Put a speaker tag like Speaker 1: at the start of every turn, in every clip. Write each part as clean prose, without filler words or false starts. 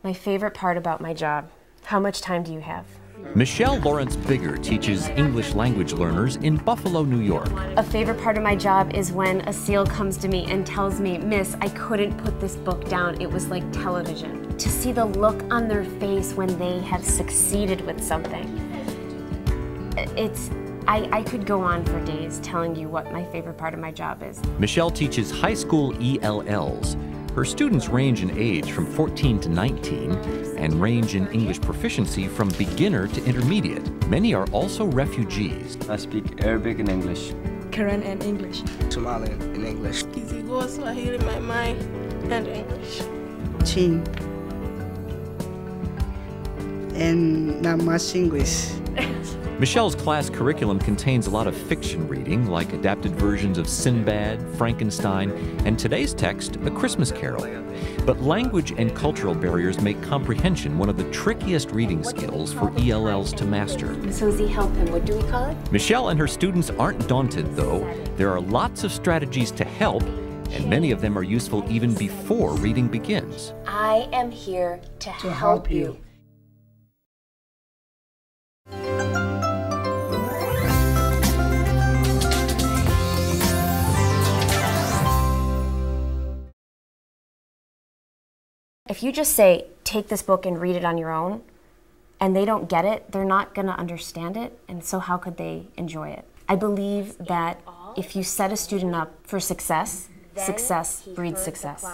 Speaker 1: My favorite part about my job. How much time do you have?
Speaker 2: Michelle Lawrence Bigger teaches English language learners in Buffalo, New York.
Speaker 1: A favorite part of my job is when a SEAL comes to me and tells me, "Miss, I couldn't put this book down. It was like television." To see the look on their face when they have succeeded with something. I could go on for days telling you what my favorite part of my job is.
Speaker 2: Michelle teaches high school ELLs. Her students range in age from 14 to 19 and range in English proficiency from beginner to intermediate. Many are also refugees.
Speaker 3: I speak Arabic and English.
Speaker 4: Korean and English.
Speaker 5: Somali and English.
Speaker 6: Kizigbo, Swahili, my mind, and English.
Speaker 4: Chin.
Speaker 5: And not much English.
Speaker 2: Michelle's class curriculum contains a lot of fiction reading, like adapted versions of Sinbad, Frankenstein, and today's text, A Christmas Carol. But language and cultural barriers make comprehension one of the trickiest reading skills for ELLs to master.
Speaker 1: So as he help him, what do we call it?
Speaker 2: Michelle and her students aren't daunted, though. There are lots of strategies to help, and many of them are useful even before reading begins.
Speaker 1: I am here to help you. If you just say, take this book and read it on your own, and they don't get it, they're not going to understand it, and so how could they enjoy it? I believe that if you set a student up for success, success breeds success.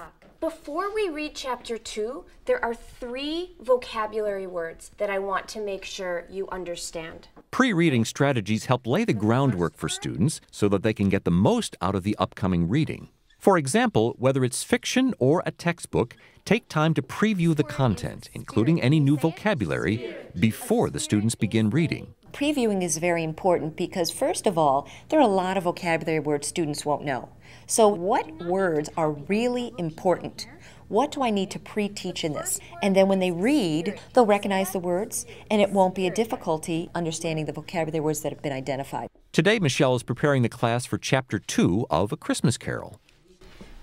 Speaker 1: Before we read chapter 2, there are 3 vocabulary words that I want to make sure you understand.
Speaker 2: Pre-reading strategies help lay the groundwork for students so that they can get the most out of the upcoming reading. For example, whether it's fiction or a textbook, take time to preview the content, including any new vocabulary, before the students begin reading.
Speaker 7: Previewing is very important because, first of all, there are a lot of vocabulary words students won't know. So what words are really important? What do I need to pre-teach in this? And then when they read, they'll recognize the words, and it won't be a difficulty understanding the vocabulary words that have been identified.
Speaker 2: Today, Michelle is preparing the class for Chapter 2 of A Christmas Carol.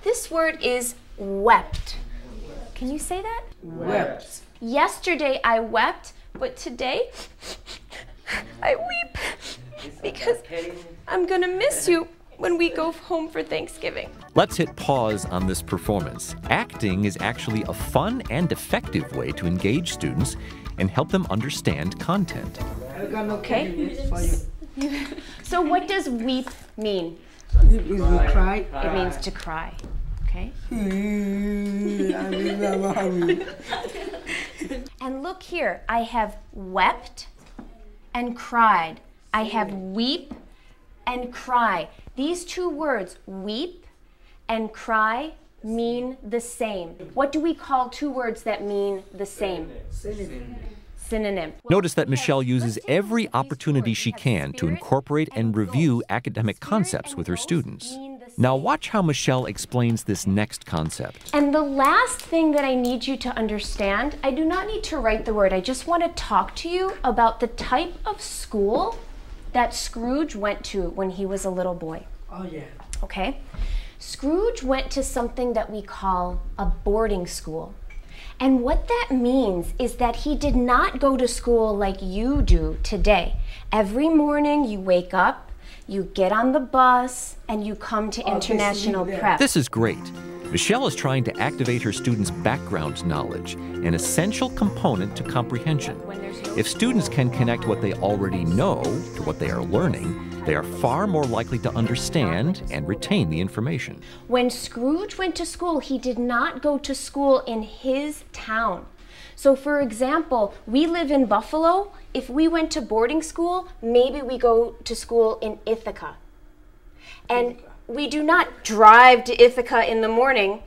Speaker 1: This word is wept. Can you say that?
Speaker 5: Wept.
Speaker 1: Yesterday I wept, but today I weep because I'm gonna miss you when we go home for Thanksgiving.
Speaker 2: Let's hit pause on this performance. Acting is actually a fun and effective way to engage students and help them understand content.
Speaker 1: Okay? So what does weep mean?
Speaker 5: We cry.
Speaker 1: It means to cry. Okay? And look here, I have wept and cried. I have weep and cry. These 2 words, weep and cry, mean the same. What do we call 2 words that mean the same? Synonym.
Speaker 2: Notice that Michelle uses every opportunity she can to incorporate and review academic concepts with her students. Now watch how Michelle explains this next concept.
Speaker 1: And the last thing that I need you to understand, I do not need to write the word, I just want to talk to you about the type of school that Scrooge went to when he was a little boy.
Speaker 5: Oh, yeah.
Speaker 1: Okay? Scrooge went to something that we call a boarding school. And what that means is that he did not go to school like you do today. Every morning you wake up, you get on the bus, and you come to international prep.
Speaker 2: This is great. Michelle is trying to activate her students' background knowledge, an essential component to comprehension. If students can connect what they already know to what they are learning, they are far more likely to understand and retain the information.
Speaker 1: When Scrooge went to school, he did not go to school in his town. So for example, we live in Buffalo. If we went to boarding school, maybe we go to school in Ithaca. And we do not drive to Ithaca in the morning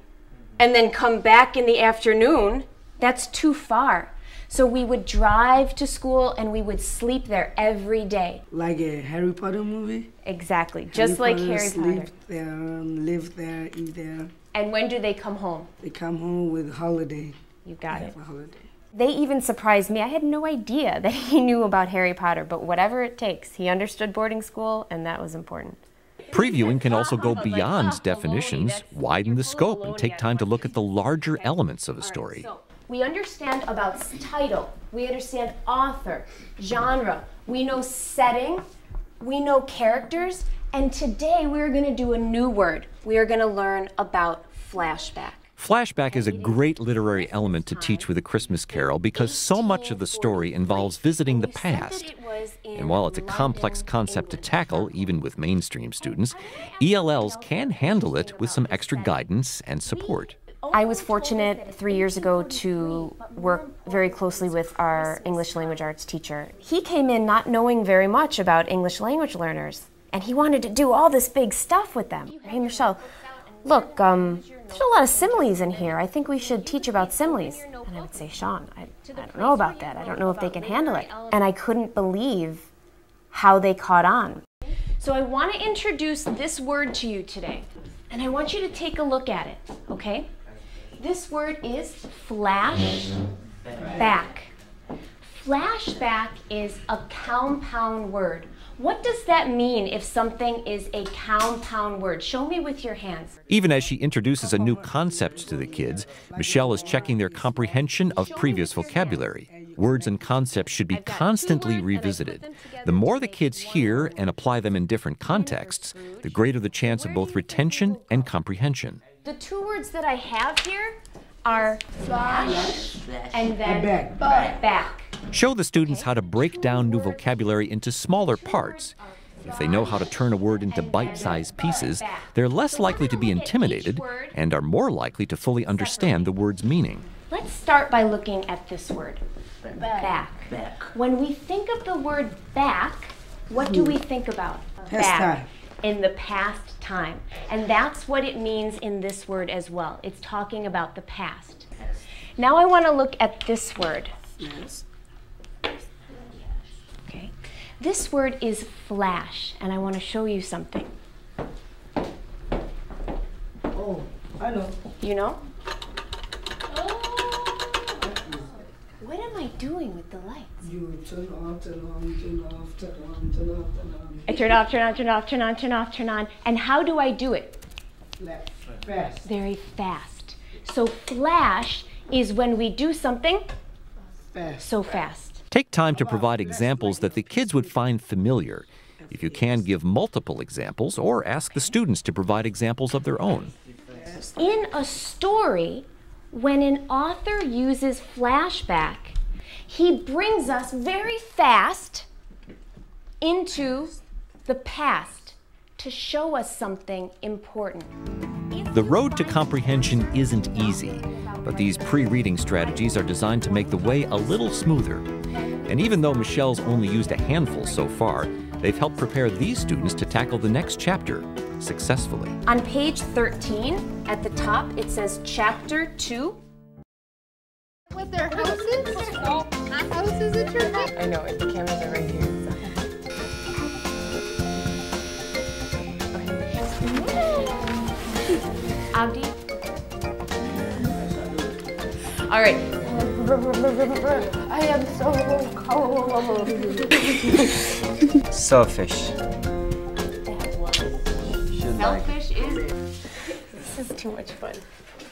Speaker 1: and then come back in the afternoon. That's too far. So we would drive to school and we would sleep there every day.
Speaker 5: Like a Harry Potter movie?
Speaker 1: Exactly, just like Harry Potter.
Speaker 5: Sleep there, live there, eat there.
Speaker 1: And when do they come home?
Speaker 5: They come home with holiday.
Speaker 1: You got it.
Speaker 5: A holiday.
Speaker 1: They even surprised me. I had no idea that he knew about Harry Potter, but whatever it takes, he understood boarding school, and that was important.
Speaker 2: Previewing can also go beyond definitions, widen the scope, and take time to look at the larger elements of a story.
Speaker 1: We understand about title. We understand author, genre. We know setting. We know characters. And today we're going to do a new word. We are going to learn about flashback.
Speaker 2: Flashback is a great literary element to teach with A Christmas Carol because so much of the story involves visiting the past. And while it's a complex concept to tackle, even with mainstream students, ELLs can handle it with some extra guidance and support.
Speaker 1: I was fortunate 3 years ago to work very closely with our English language arts teacher. He came in not knowing very much about English language learners, and he wanted to do all this big stuff with them. Hey, Michelle, look, there's a lot of similes in here. I think we should teach about similes. And I would say, Sean, I don't know about that. I don't know if they can handle it. And I couldn't believe how they caught on. So I want to introduce this word to you today. And I want you to take a look at it, okay? This word is flashback. Flashback is a compound word. What does that mean if something is a compound word? Show me with your hands.
Speaker 2: Even as she introduces a new concept to the kids, Michelle is checking their comprehension of previous vocabulary. Words and concepts should be constantly revisited. The more the kids hear and apply them in different contexts, the greater the chance of both retention and comprehension.
Speaker 1: The two words that I have here are flash and then back.
Speaker 2: Show the students how to break down new vocabulary into smaller parts. If they know how to turn a word into bite-sized pieces, they're less likely to be intimidated and are more likely to fully understand the word's meaning.
Speaker 1: Let's start by looking at this word, back. When we think of the word back, what do we think about? Back. In the past time. And that's what it means in this word as well. It's talking about the past. Now I want to look at this word.
Speaker 5: Yes.
Speaker 1: Okay. This word is flash, and I want to show you something.
Speaker 5: Oh, I know.
Speaker 1: You know? What am I doing with the lights?
Speaker 5: You turn on, turn on, turn off, turn on, turn off, turn on.
Speaker 1: I turn off, turn on, turn off, turn on, turn off, turn on. And how do I do it?
Speaker 5: Fast.
Speaker 1: Very fast. So flash is when we do something so fast.
Speaker 2: Take time to provide examples that the kids would find familiar. If you can, give multiple examples or ask the students to provide examples of their own.
Speaker 1: In a story, when an author uses flashback, he brings us very fast into the past to show us something important.
Speaker 2: The road to comprehension isn't easy, but these pre-reading strategies are designed to make the way a little smoother. And even though Michelle's only used a handful so far, they've helped prepare these students to tackle the next chapter successfully.
Speaker 1: On page 13, at the top, it says Chapter 2.
Speaker 8: With their houses? Houses in Turkey?
Speaker 4: I know, the cameras are right here.
Speaker 1: Abdi? All right. I am so cold.
Speaker 3: Selfish.
Speaker 1: Selfish is...
Speaker 4: This is too much fun.